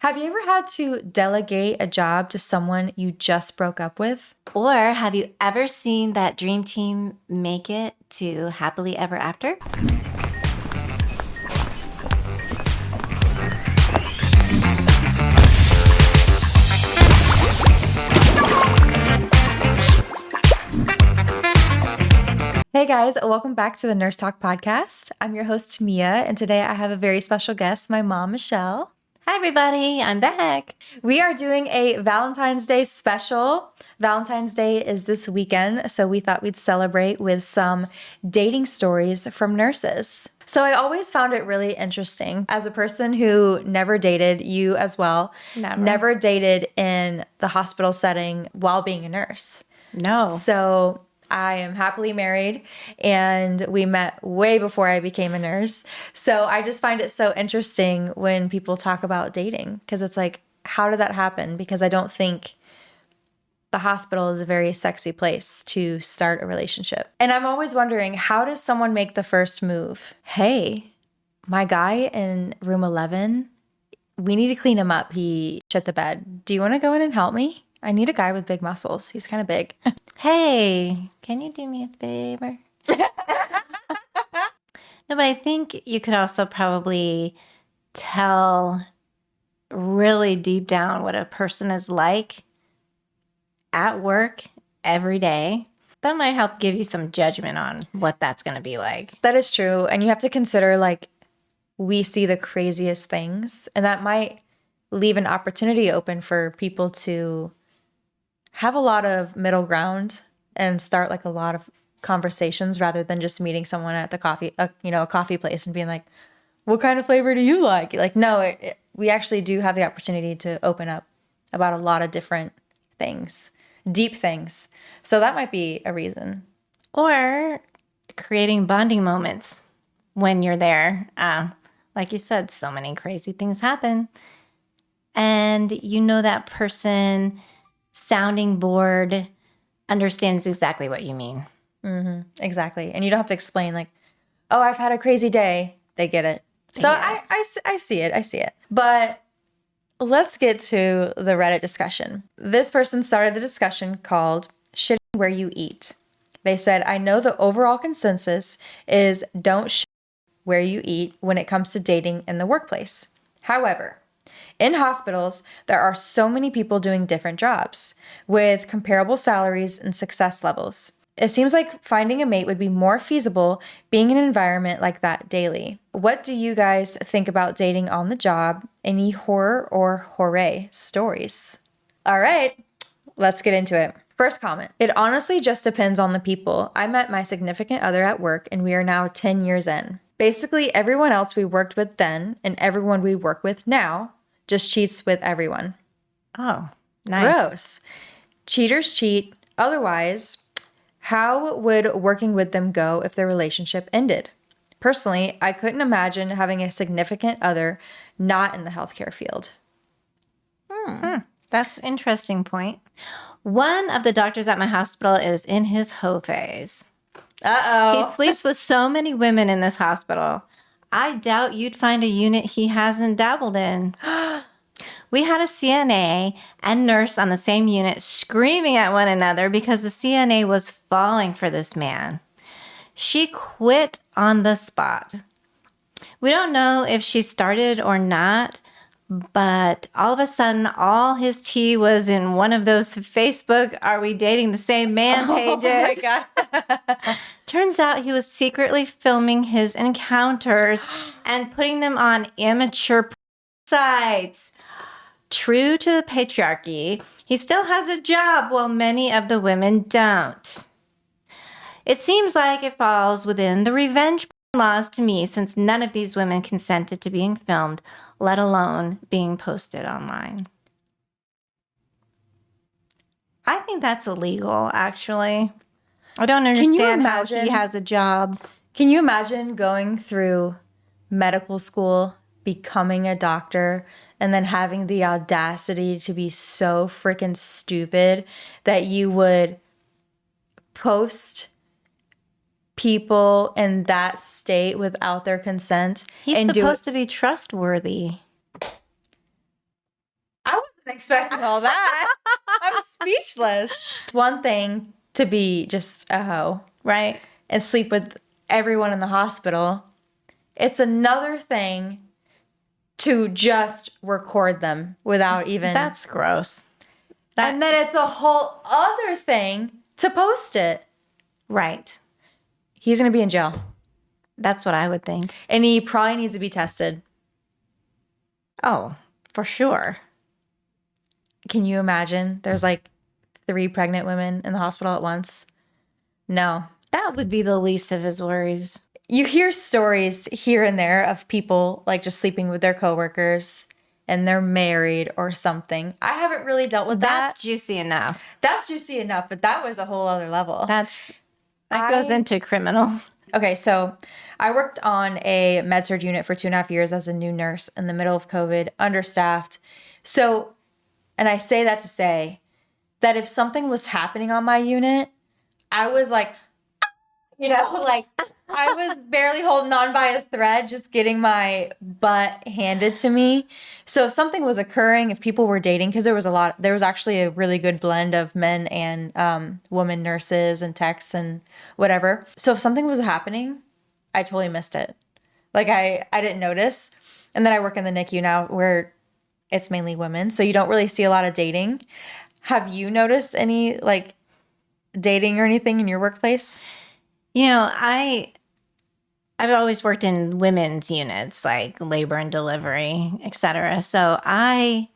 Have you ever had to delegate a job to someone you just broke up with? Or have you ever seen that dream team make it to happily ever after? Hey guys, welcome back to the Nurse Talk podcast. I'm your host, Mia, and today I have a very special guest, my mom, Michelle. Hi, everybody. I'm back. We are doing a Valentine's Day special. Valentine's Day is this weekend, so we thought we'd celebrate with some dating stories from nurses. So I always found it really interesting as a person who never dated, you as well, never dated in the hospital setting while being a nurse. No. So I am happily married and we met way before I became a nurse. So I just find it so interesting when people talk about dating because it's like, how did that happen? Because I don't think the hospital is a very sexy place to start a relationship. And I'm always wondering, how does someone make the first move? Hey, my guy in room 11, we need to clean him up. He shit the bed. Do you want to go in and help me? I need a guy with big muscles. He's kind of big. Hey, can you do me a favor? No, but I think you could also probably tell really deep down what a person is like at work every day. That might help give you some judgment on what that's going to be like. That is true. And you have to consider, like, we see the craziest things, and that might leave an opportunity open for people to have a lot of middle ground and start like a lot of conversations rather than just meeting someone at the a coffee place and being like, what kind of flavor do you like? Like, no, we actually do have the opportunity to open up about a lot of different things, deep things. So that might be a reason. Or creating bonding moments when you're there. Like you said, so many crazy things happen. And you know that person sounding bored understands exactly what you mean. Mm-hmm. Exactly. And you don't have to explain like, oh, I've had a crazy day. They get it. So yeah. I see it. I see it. But let's get to the Reddit discussion. This person started the discussion called Shitting Where You Eat. They said, I know the overall consensus is don't shit where you eat when it comes to dating in the workplace. However, in hospitals, there are so many people doing different jobs with comparable salaries and success levels. It seems like finding a mate would be more feasible being in an environment like that daily. What do you guys think about dating on the job? Any horror or hooray stories? All right, let's get into it. First comment. It honestly just depends on the people. I met my significant other at work and we are now 10 years in. Basically, everyone else we worked with then and everyone we work with now just cheats with everyone. Oh, nice. Gross. Cheaters cheat. Otherwise, how would working with them go if their relationship ended? Personally, I couldn't imagine having a significant other not in the healthcare field. That's an interesting point. One of the doctors at my hospital is in his hoe phase. Uh-oh. He sleeps with so many women in this hospital. I doubt you'd find a unit he hasn't dabbled in. We had a CNA and nurse on the same unit screaming at one another because the CNA was falling for this man. She quit on the spot. We don't know if she started or not, but all of a sudden, all his tea was in one of those Facebook "Are we dating the same man?" pages. Oh my God. Turns out he was secretly filming his encounters and putting them on amateur sites. True to the patriarchy, he still has a job while many of the women don't. It seems like it falls within the revenge laws to me since none of these women consented to being filmed, let alone being posted online. I think that's illegal, actually. I don't understand how he has a job. Can you imagine going through medical school, becoming a doctor, and then having the audacity to be so freaking stupid that you would post people in that state without their consent? He's supposed to be trustworthy. expecting all that. I'm speechless. It's one thing to be just a hoe, Right. and sleep with everyone in the hospital. It's another thing to just record them without even... That's gross. And then it's a whole other thing to post it. Right. He's going to be in jail. That's what I would think. And he probably needs to be tested. Oh, for sure. Can you imagine? There's like 3 pregnant women in the hospital at once. No. That would be the least of his worries. You hear stories here and there of people like just sleeping with their coworkers and they're married or something. I haven't really dealt with that. That's juicy enough. That's juicy enough, but that was a whole other level. That goes into criminal. Okay, so I worked on a med-surg unit for 2.5 years as a new nurse in the middle of COVID, understaffed. So, and I say that to say that if something was happening on my unit, I was like, like I was barely holding on by a thread, just getting my butt handed to me. So if something was occurring, if people were dating, because there was actually a really good blend of men and women nurses and techs and whatever. So if something was happening, I totally missed it. Like I didn't notice. And then I work in the NICU now where it's mainly women. So you don't really see a lot of dating. Have you noticed any like dating or anything in your workplace? I've always worked in women's units, like labor and delivery, etc. So I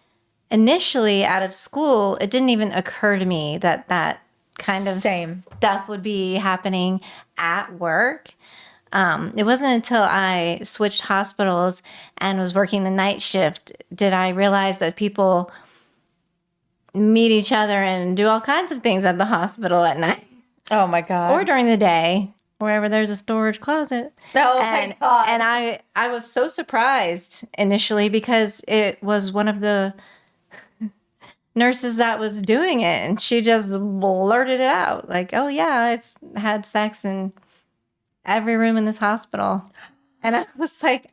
initially out of school, it didn't even occur to me that kind of stuff would be happening at work. It wasn't until I switched hospitals and was working the night shift did I realize that people meet each other and do all kinds of things at the hospital at night. Oh my God. Or during the day, wherever there's a storage closet. Oh my God. And I was so surprised initially because it was one of the nurses that was doing it. And she just blurted it out. Like, oh yeah, I've had sex in every room in this hospital. And I was like,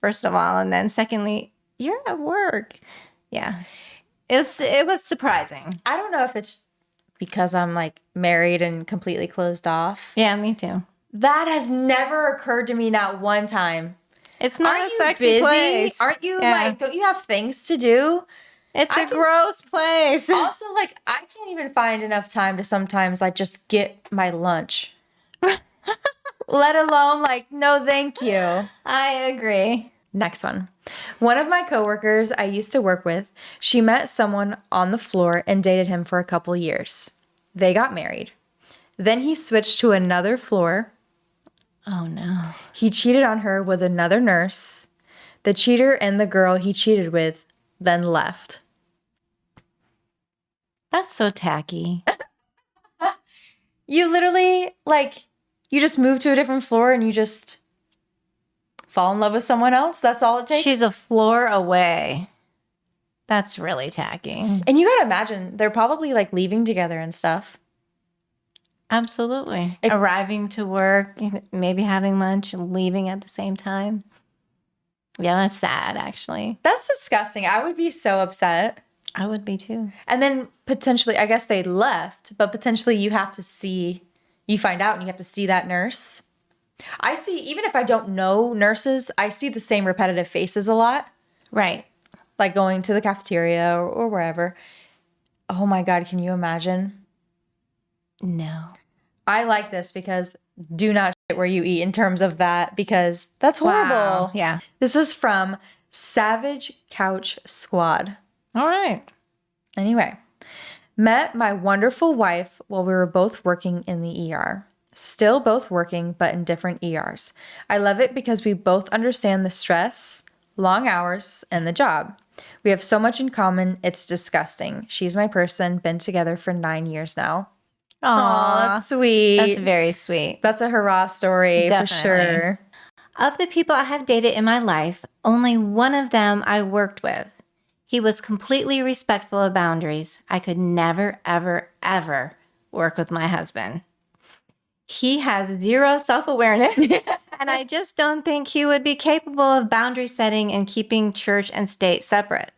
first of all, and then secondly, you're at work. Yeah. It was surprising. I don't know if it's because I'm like married and completely closed off. Yeah, me too. That has never occurred to me, not one time. It's not a sexy place. Aren't you like, don't you have things to do? It's a gross place. Also, like, I can't even find enough time to sometimes like just get my lunch. Let alone like, no, thank you. I agree. Next one. One of my coworkers I used to work with, she met someone on the floor and dated him for a couple years. They got married. Then he switched to another floor. Oh no. He cheated on her with another nurse. The cheater and the girl he cheated with then left. That's so tacky. You literally, like, you just move to a different floor and you just fall in love with someone else. That's all it takes. She's a floor away. That's really tacky. And you gotta imagine, they're probably like leaving together and stuff. Absolutely. Arriving to work, maybe having lunch and leaving at the same time. Yeah, that's sad, actually. That's disgusting. I would be so upset. I would be too. And then potentially, I guess they left, but potentially you find out and you have to see that nurse. I see, even if I don't know nurses, I see the same repetitive faces a lot. Right. Like going to the cafeteria or wherever. Oh my God, can you imagine? No. I like this because do not shit where you eat in terms of that, because that's horrible. Wow. Yeah. This is from Savage Couch Squad. All right. Anyway, met my wonderful wife while we were both working in the ER. Still both working, but in different ERs. I love it because we both understand the stress, long hours, and the job. We have so much in common, it's disgusting. She's my person, been together for 9 years now. Aw, that's sweet. That's very sweet. That's a hurrah story. Definitely. For sure. Of the people I have dated in my life, only one of them I worked with. He was completely respectful of boundaries. I could never, ever, ever work with my husband. He has zero self-awareness, and I just don't think he would be capable of boundary setting and keeping church and state separate.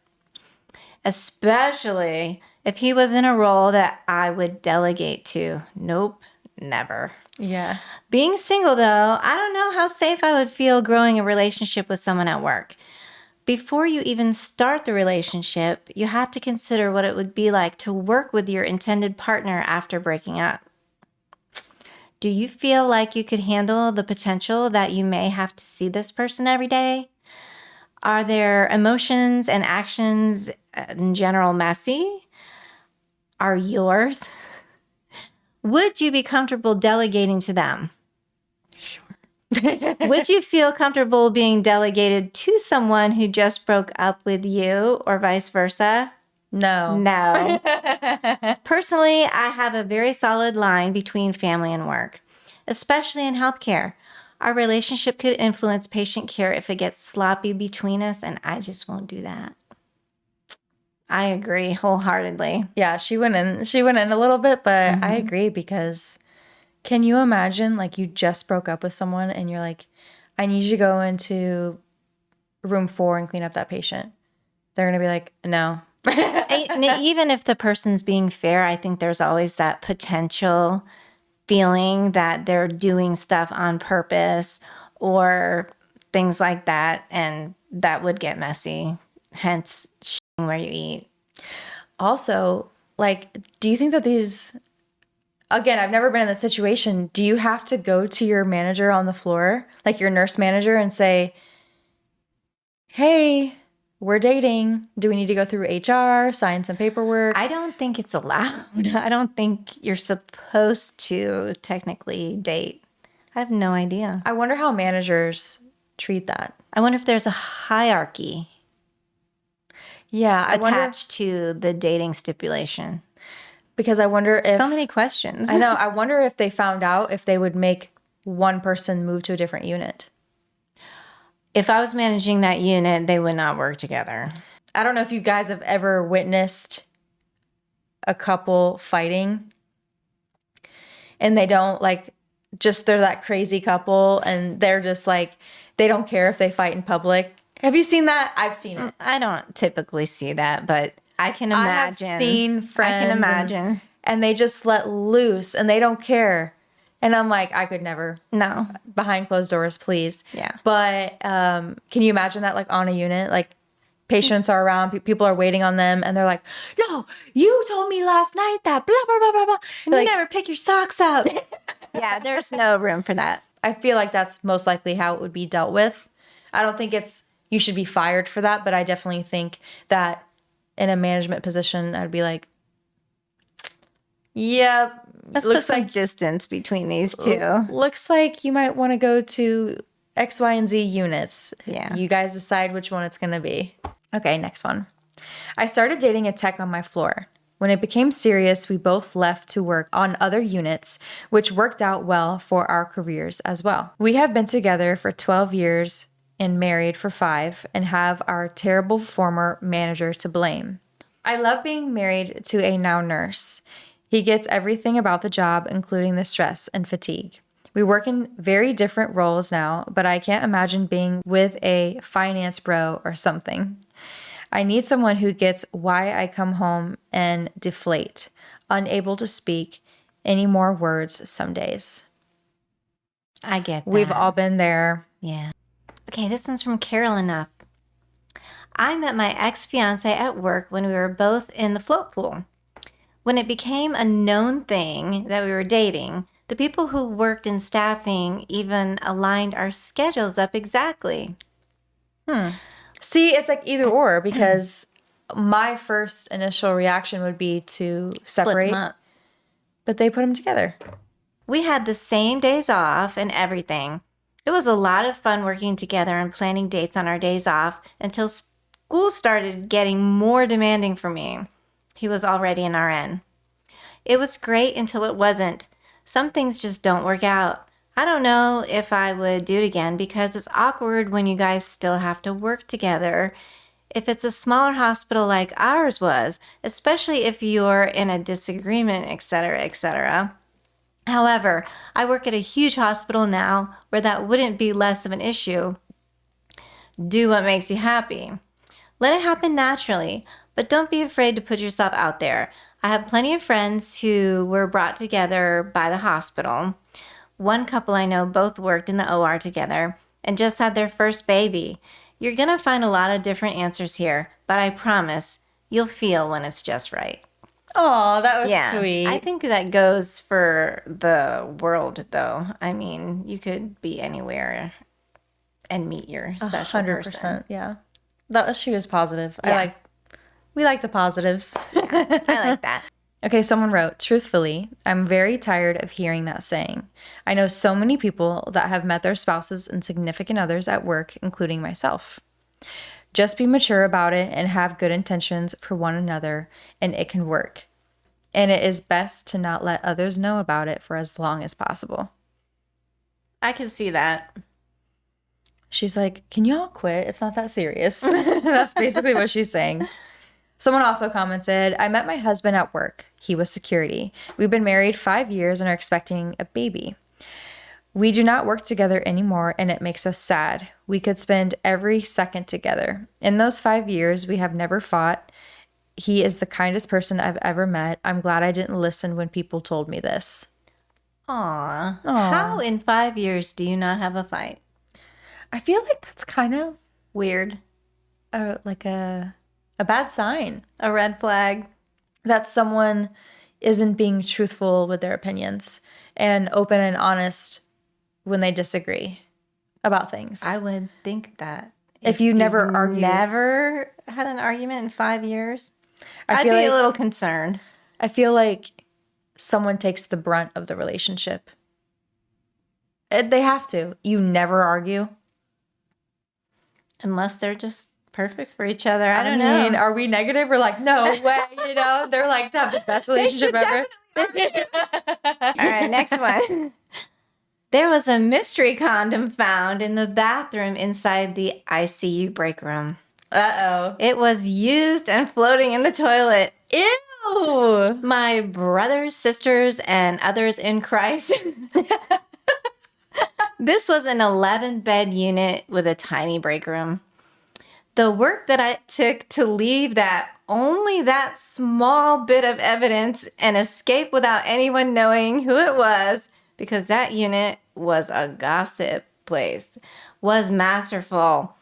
especially if he was in a role that I would delegate to. Nope, never. Yeah. Being single, though, I don't know how safe I would feel growing a relationship with someone at work. Before you even start the relationship, you have to consider what it would be like to work with your intended partner after breaking up. Do you feel like you could handle the potential that you may have to see this person every day? Are their emotions and actions in general messy? Are yours? Would you be comfortable delegating to them? Sure. Would you feel comfortable being delegated to someone who just broke up with you or vice versa? No. No. Personally, I have a very solid line between family and work, especially in healthcare. Our relationship could influence patient care if it gets sloppy between us, and I just won't do that. I agree wholeheartedly. Yeah, she went in a little bit, but I agree, because can you imagine, like, you just broke up with someone and you're like, I need you to go into room 4 and clean up that patient. They're going to be like, no. And even if the person's being fair, I think there's always that potential feeling that they're doing stuff on purpose or things like that, and that would get messy. Hence, where you eat. Also, like, do you think that these, again, I've never been in this situation. Do you have to go to your manager on the floor, like your nurse manager, and say, hey, we're dating. Do we need to go through HR, sign some paperwork? I don't think it's allowed. I don't think you're supposed to technically date. I have no idea. I wonder how managers treat that. I wonder if there's a hierarchy Yeah, attached to the dating stipulation. Because I wonder if... So many questions. I know. I wonder if they found out if they would make one person move to a different unit. If I was managing that unit, they would not work together. I don't know if you guys have ever witnessed a couple fighting and they don't, like, just, they're that crazy couple and they're just like, they don't care if they fight in public. Have you seen that? I've seen it. I don't typically see that, but I can imagine. I have seen friends. I can imagine. And they just let loose and they don't care. And I'm like, I could never. No. Behind closed doors, please. Yeah. But can you imagine that, like, on a unit? Like, patients are around, people are waiting on them, and they're like, no, you told me last night that blah, blah, blah, blah, blah. And like, you never pick your socks up. Yeah, there's no room for that. I feel like that's most likely how it would be dealt with. I don't think it's, you should be fired for that, but I definitely think that in a management position, I'd be like, yeah, let's put some distance between these two. Looks like you might want to go to X, Y, and Z units. Yeah. You guys decide which one it's going to be. Okay, next one. I started dating a tech on my floor. When it became serious, we both left to work on other units, which worked out well for our careers as well. We have been together for 12 years and married for 5 and have our terrible former manager to blame. I love being married to a now nurse. He gets everything about the job, including the stress and fatigue. We work in very different roles now, but I can't imagine being with a finance bro or something. I need someone who gets why I come home and deflate, unable to speak any more words some days. I get that. We've all been there. Yeah. Okay, this one's from Carol Enough. I met my ex-fiance at work when we were both in the float pool. When it became a known thing that we were dating, the people who worked in staffing even aligned our schedules up exactly. See, it's like either or, because my first initial reaction would be to separate, Split them up. But they put them together. We had the same days off and everything. It was a lot of fun working together and planning dates on our days off until school started getting more demanding for me. He was already an RN. It was great until it wasn't. Some things just don't work out. I don't know if I would do it again because it's awkward when you guys still have to work together. If it's a smaller hospital like ours was, especially if you're in a disagreement, etc., etc. However, I work at a huge hospital now where that wouldn't be less of an issue. Do what makes you happy. Let it happen naturally. But don't be afraid to put yourself out there. I have plenty of friends who were brought together by the hospital. One couple I know both worked in the OR together and just had their first baby. You're going to find a lot of different answers here, but I promise you'll feel when it's just right. Oh, that was sweet. I think that goes for the world, though. I mean, you could be anywhere and meet your special 100%. person. Yeah. She was positive. Yeah. We like the positives. I like that. Okay, someone wrote, truthfully, I'm very tired of hearing that saying. I know so many people that have met their spouses and significant others at work, including myself. Just be mature about it and have good intentions for one another, and it can work. And it is best to not let others know about it for as long as possible. I can see that. She's like, can you all quit? It's not that serious. That's basically what she's saying. Someone also commented, I met my husband at work. He was security. We've been married 5 years and are expecting a baby. We do not work together anymore, and it makes us sad. We could spend every second together. In those 5 years, we have never fought. He is the kindest person I've ever met. I'm glad I didn't listen when people told me this. Aw. How in 5 years do you not have a fight? I feel like that's kind of Weird. like a bad sign. A red flag. That someone isn't being truthful with their opinions and open and honest when they disagree about things. I would think that. If you never argue. Never had an argument in 5 years, I'd feel be like- a little concerned. I feel like someone takes the brunt of the relationship. They have to. You never argue. Unless they're just perfect for each other. I don't know. Are we negative? We're like, no way. They're like to have the best relationship ever. All right, next one. There was a mystery condom found in the bathroom inside the ICU break room. Uh-oh. It was used and floating in the toilet. Ew. My brothers, sisters, and others in Christ. This was an 11-bed unit with a tiny break room. The work that I took to leave only that small bit of evidence and escape without anyone knowing who it was, because that unit was a gossip place, was masterful.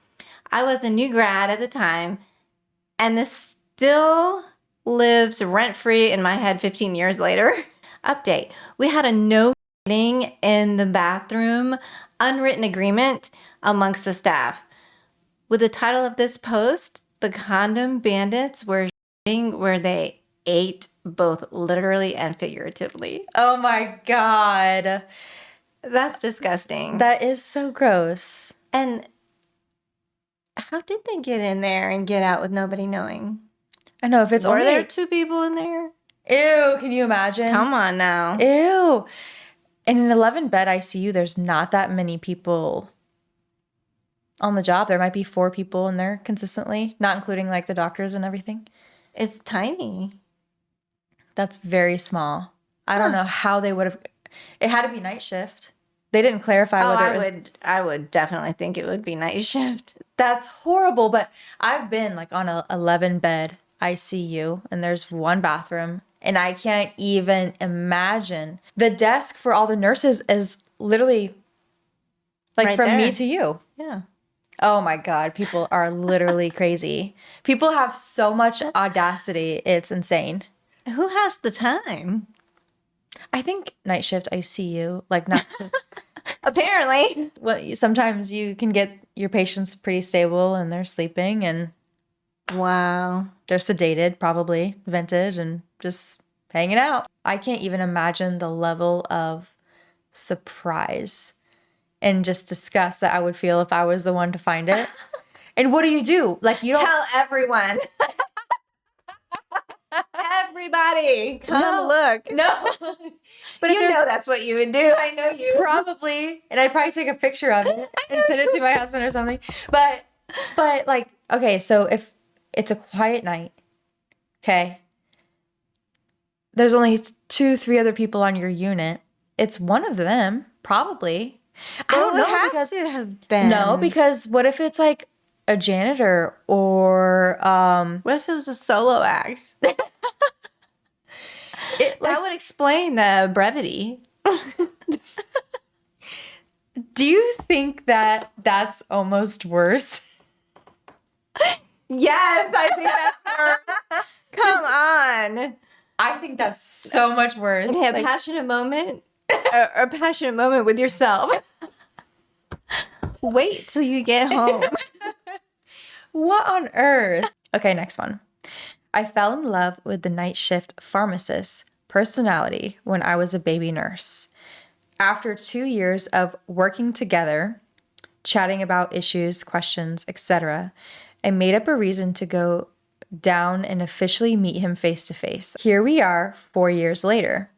I was a new grad at the time, and this still lives rent-free in my head 15 years later. Update. We had a no shitting in the bathroom, unwritten agreement amongst the staff. With the title of this post, the condom bandits were shitting where they ate, both literally and figuratively. Oh my God. That's disgusting. That is so gross. And how did they get in there and get out with nobody knowing? I know, if it's Were only... there 2 people in there? Ew, can you imagine? Come on now. Ew. In an 11-bed ICU, there's not that many people on the job. There might be 4 people in there consistently, not including like the doctors and everything. It's tiny. That's very small. I don't know how they would have... It had to be night shift. They didn't clarify whether it was... I would definitely think it would be night shift. That's horrible, but I've been like on a 11-bed ICU, and there's 1 bathroom, and I can't even imagine. The desk for all the nurses is literally like Right from there. me to you. Yeah. Oh my God, people are literally crazy. People have so much audacity. It's insane. Who has the time? I think night shift ICU, like not to... Apparently. Well, sometimes you can get your patients pretty stable and they're sleeping and Wow. they're sedated, probably vented, and just hanging out. I can't even imagine the level of surprise and just disgust that I would feel if I was the one to find it. And what do? Like, you don't... Tell everyone. Everybody, come look. No. But if You there's... know that's what you would do. I know you. Probably. And I'd probably take a picture of it and send it to my husband or something. But like, okay, so if it's a quiet night, okay, there's only 2-3 other people on your unit. It's one of them, probably. I don't know, have because to have been. no, because what if it's like a janitor or What if it was a solo act? That would explain the brevity. do you think that that's almost worse? Yes, I think that's worse. Come on. I think that's so much worse. Okay, a passionate moment. A passionate moment with yourself. Wait till you get home. What on earth? Okay, next one. I fell in love with the night shift pharmacist personality when I was a baby nurse. After 2 years of working together, chatting about issues, questions, etc., I made up a reason to go down and officially meet him face to face. Here we are 4 years later,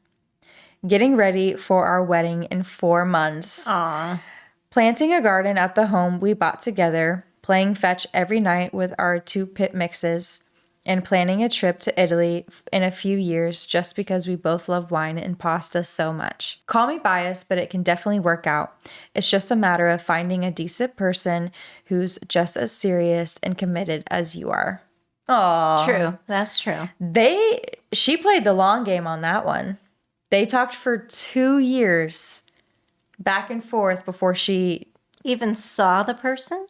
getting ready for our wedding in 4 months. Aw. Planting a garden at the home we bought together, playing fetch every night with our 2-pit mixes, and planning a trip to Italy in a few years just because we both love wine and pasta so much. Call me biased, but it can definitely work out. It's just a matter of finding a decent person who's just as serious and committed as you are. Oh, True. That's true. She played the long game on that one. They talked for 2 years back and forth before she, Even saw the person?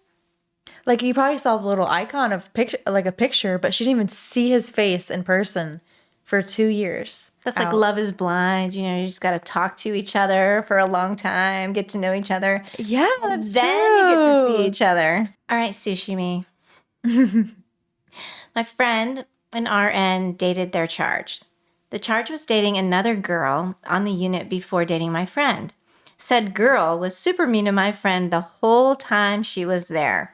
like, you probably saw the little icon of a picture, but she didn't even see his face in person for 2 years. That's like Love is Blind. You know, you just got to talk to each other for a long time, get to know each other. Yeah, that's Then true. you get to see each other. All right, Sushi Me. My friend, an RN, dated their charge. The charge was dating another girl on the unit before dating my friend. Said girl was super mean to my friend the whole time she was there.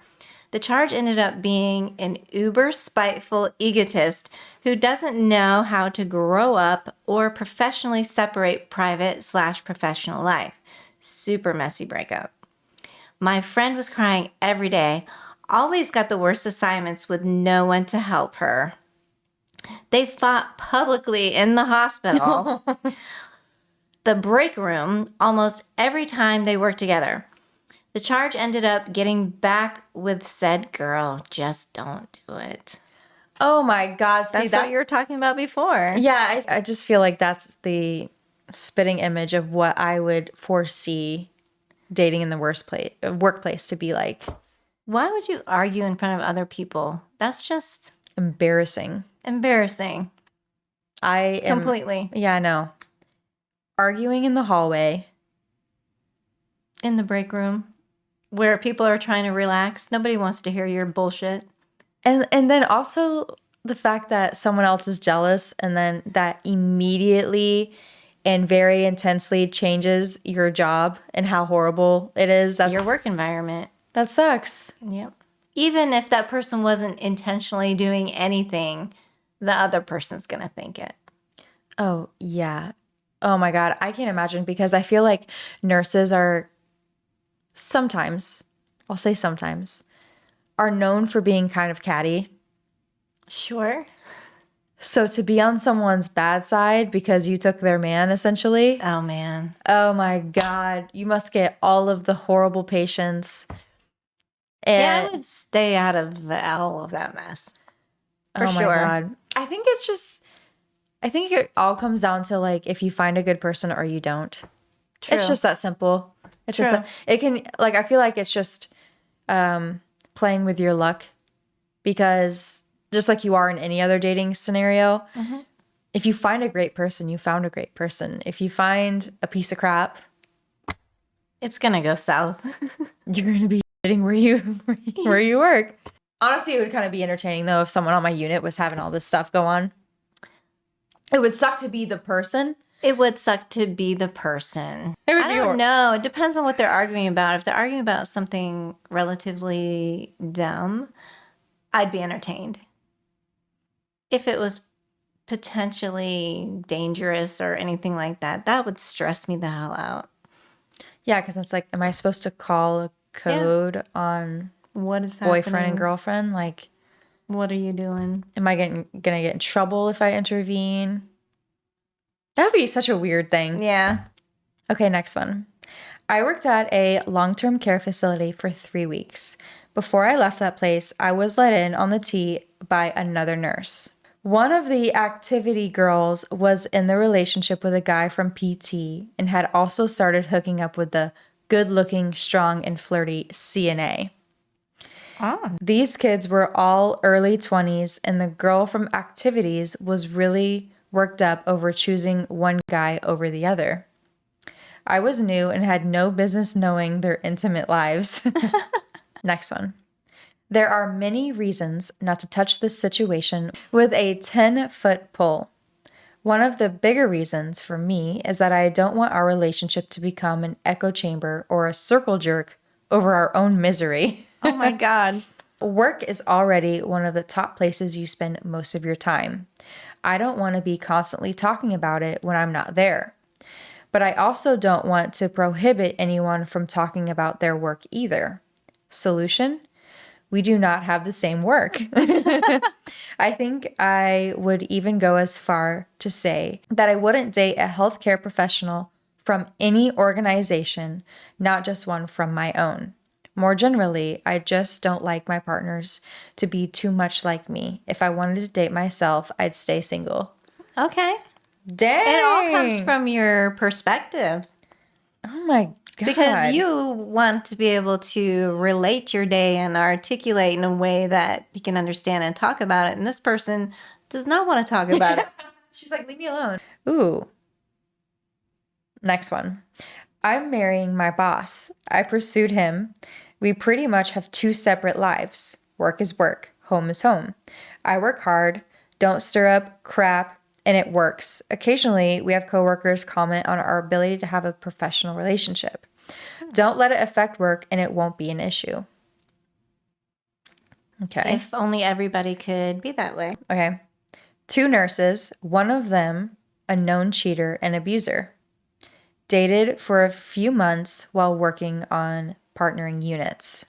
The charge ended up being an uber spiteful egotist who doesn't know how to grow up or professionally separate private/professional life. Super messy breakup. My friend was crying every day, always got the worst assignments with no one to help her. They fought publicly in the hospital, the break room, almost every time they worked together. The charge ended up getting back with said girl. Just don't do it. Oh my God. See, That's what you were talking about before. Yeah, I just feel like that's the spitting image of what I would foresee dating in the workplace to be like. Why would you argue in front of other people? That's just Embarrassing. embarrassing. I am Completely. Yeah, I know. Arguing in the hallway. In the break room where people are trying to relax. Nobody wants to hear your bullshit. And then also the fact that someone else is jealous and then that immediately and very intensely changes your job and how horrible it is. That's Your work environment. That sucks. Yep. Even if that person wasn't intentionally doing anything, the other person's going to think it. Oh, yeah. Oh my God. I can't imagine because I feel like nurses are sometimes, I'll say sometimes, are known for being kind of catty. Sure. So to be on someone's bad side because you took their man, essentially. Oh, man. Oh my God. You must get all of the horrible patients. Yeah, I would stay out of all of that mess. For oh my sure. God. I think it all comes down to like if you find a good person or you don't. True. It's just that simple. It's just True. that it can like I feel like it's just playing with your luck because just like you are in any other dating scenario, if you find a great person, you found a great person. If you find a piece of crap, It's going to go south. you're going to be sitting where you work. Honestly, it would kind of be entertaining though if someone on my unit was having all this stuff go on. It would suck to be the person. It would suck to be the person. It would I be don't know. It depends on what they're arguing about. If they're arguing about something relatively dumb, I'd be entertained. If it was potentially dangerous or anything like that, that would stress me the hell out. Yeah, because it's like, am I supposed to call a code on What is boyfriend happening? and girlfriend? Like, What are you doing? am I gonna get in trouble if I intervene? That would be such a weird thing. Yeah. Okay, next one. I worked at a long-term care facility for 3 weeks. Before I left that place, I was let in on the tea by another nurse. One of the activity girls was in the relationship with a guy from PT and had also started hooking up with the good-looking, strong, and flirty CNA. Oh. These kids were all early 20s, and the girl from activities was really worked up over choosing one guy over the other. I was new and had no business knowing their intimate lives. Next one. There are many reasons not to touch this situation with a 10-foot pole. One of the bigger reasons for me is that I don't want our relationship to become an echo chamber or a circle jerk over our own misery. Oh my God. Work is already one of the top places you spend most of your time. I don't want to be constantly talking about it when I'm not there. But I also don't want to prohibit anyone from talking about their work either. Solution? We do not have the same work. I think I would even go as far to say that I wouldn't date a healthcare professional from any organization, not just one from my own. More generally, I just don't like my partners to be too much like me. If I wanted to date myself, I'd stay single. Okay. Dang! It all comes from your perspective. Oh my God. Because you want to be able to relate your day and articulate in a way that you can understand and talk about it. And this person does not want to talk about it. She's like, leave me alone. Ooh. Next one. I'm marrying my boss. I pursued him. We pretty much have two separate lives. Work is work. Home is home. I work hard, don't stir up crap, and it works. Occasionally, we have coworkers comment on our ability to have a professional relationship. Don't let it affect work, and it won't be an issue. Okay. If only everybody could be that way. Okay. 2 nurses, one of them a known cheater and abuser. Dated for a few months while working on partnering units.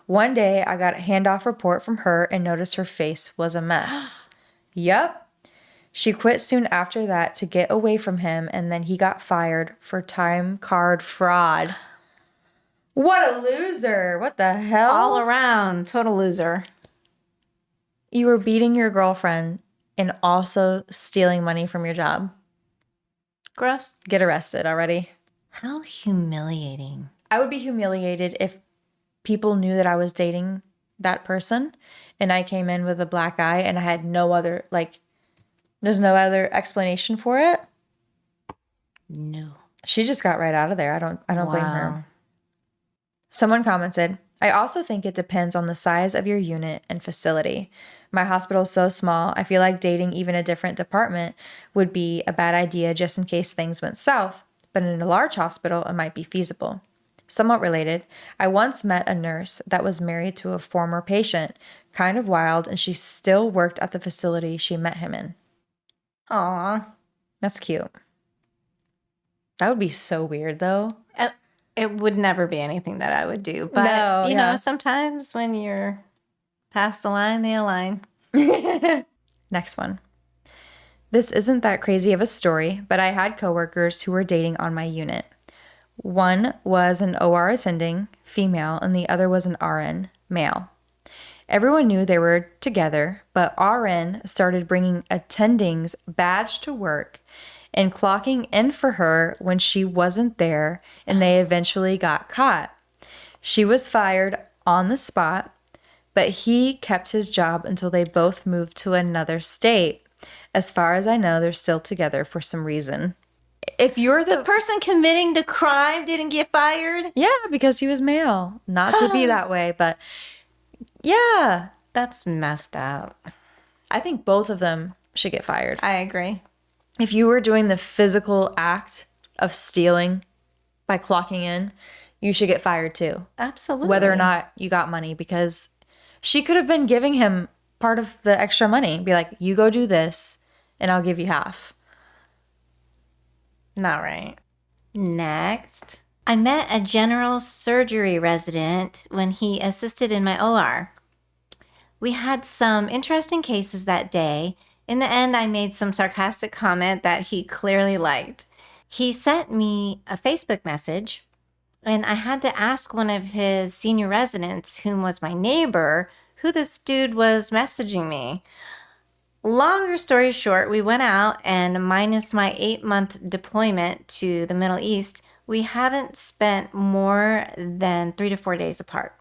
One day, I got a handoff report from her and noticed her face was a mess. Yup. She quit soon after that to get away from him, and then he got fired for time card fraud. What a loser. What the hell? All around, total loser. You were beating your girlfriend and also stealing money from your job. Gross. Get arrested already. How humiliating. I would be humiliated if people knew that I was dating that person and I came in with a black eye and I had no other, there's no other explanation for it. No. She just got right out of there. I don't blame her. Wow. Someone commented, I also think it depends on the size of your unit and facility. My hospital's so small, I feel like dating even a different department would be a bad idea just in case things went south, but in a large hospital, it might be feasible. Somewhat related, I once met a nurse that was married to a former patient, kind of wild, and she still worked at the facility she met him in. Aw. That's cute. That would be so weird, though. It would never be anything that I would do. But, No, you yeah. know, sometimes when you're past the line, they align. Next one. This isn't that crazy of a story, but I had coworkers who were dating on my unit. One was an OR attending, female, and the other was an RN, male. Everyone knew they were together, but RN started bringing attendings badge to work and clocking in for her when she wasn't there, and they eventually got caught. She was fired on the spot, but he kept his job until they both moved to another state. As far as I know, they're still together for some reason. If you're The person committing the crime didn't get fired? Yeah, because he was male. Not to be that way, but yeah. That's messed up. I think both of them should get fired. I agree. If you were doing the physical act of stealing by clocking in, you should get fired too. Absolutely. Whether or not you got money, because she could have been giving him part of the extra money. Be like, you go do this and I'll give you half. Not right. Next. I met a general surgery resident when he assisted in my OR. We had some interesting cases that day. In the end, I made some sarcastic comment that he clearly liked. He sent me a Facebook message And I had to ask one of his senior residents, whom was my neighbor, who this dude was messaging me. Longer story short, we went out, and minus my 8-month deployment to the Middle East, we haven't spent more than 3 to 4 days apart.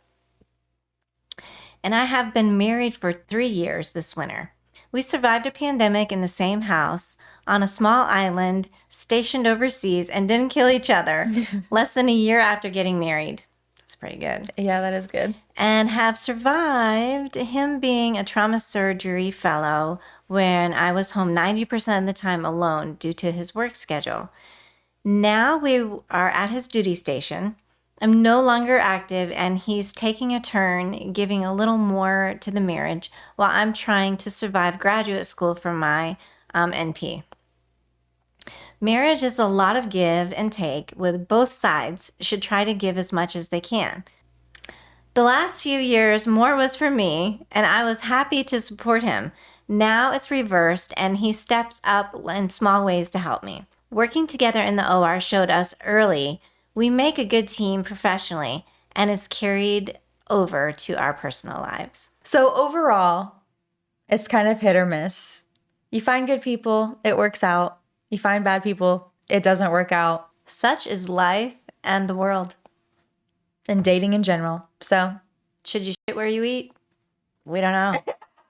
And I have been married for 3 years this winter. We survived a pandemic in the same house on a small island stationed overseas and didn't kill each other less than a year after getting married. That's pretty good. Yeah, that is good. And have survived him being a trauma surgery fellow when I was home 90% of the time alone due to his work schedule. Now we are at his duty station. I'm no longer active, and he's taking a turn, giving a little more to the marriage while I'm trying to survive graduate school for my NP. Marriage is a lot of give and take, with both sides should try to give as much as they can. The last few years, more was for me, and I was happy to support him. Now it's reversed, and he steps up in small ways to help me. Working together in the OR showed us early we make a good team professionally, and it's carried over to our personal lives. So overall, it's kind of hit or miss. You find good people, it works out. You find bad people, it doesn't work out. Such is life and the world. And dating in general. So, should you shit where you eat? We don't know.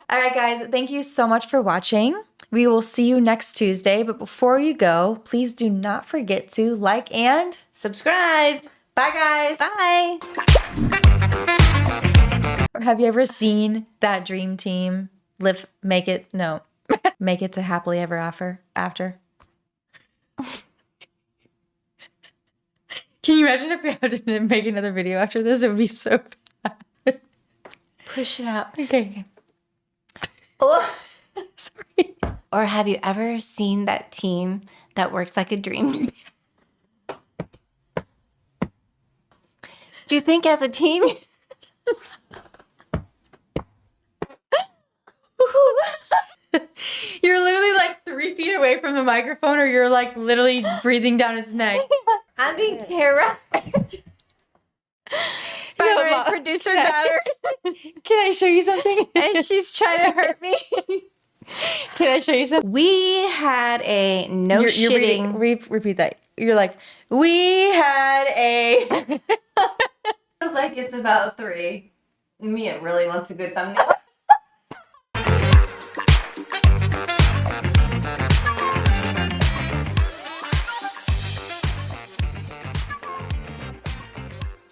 All right, guys, thank you so much for watching. We will see you next Tuesday. But before you go, please do not forget to like and subscribe. Bye, guys. Bye. Or have you ever seen that dream team make it to happily ever after? Can you imagine if we had to make another video after this? It would be so bad. Push it out. Okay. Oh, sorry. Or have you ever seen that team that works like a dream? Do you think as a team? You're literally like 3 feet away from the microphone, or you're like literally breathing down his neck. I'm being terrorized by my producer daughter. Can I show you something? And she's trying to hurt me. Can I show you something? We had a shitting. Repeat that. You're like, we had a. Sounds like it's about 3. Mia really wants a good thumbnail.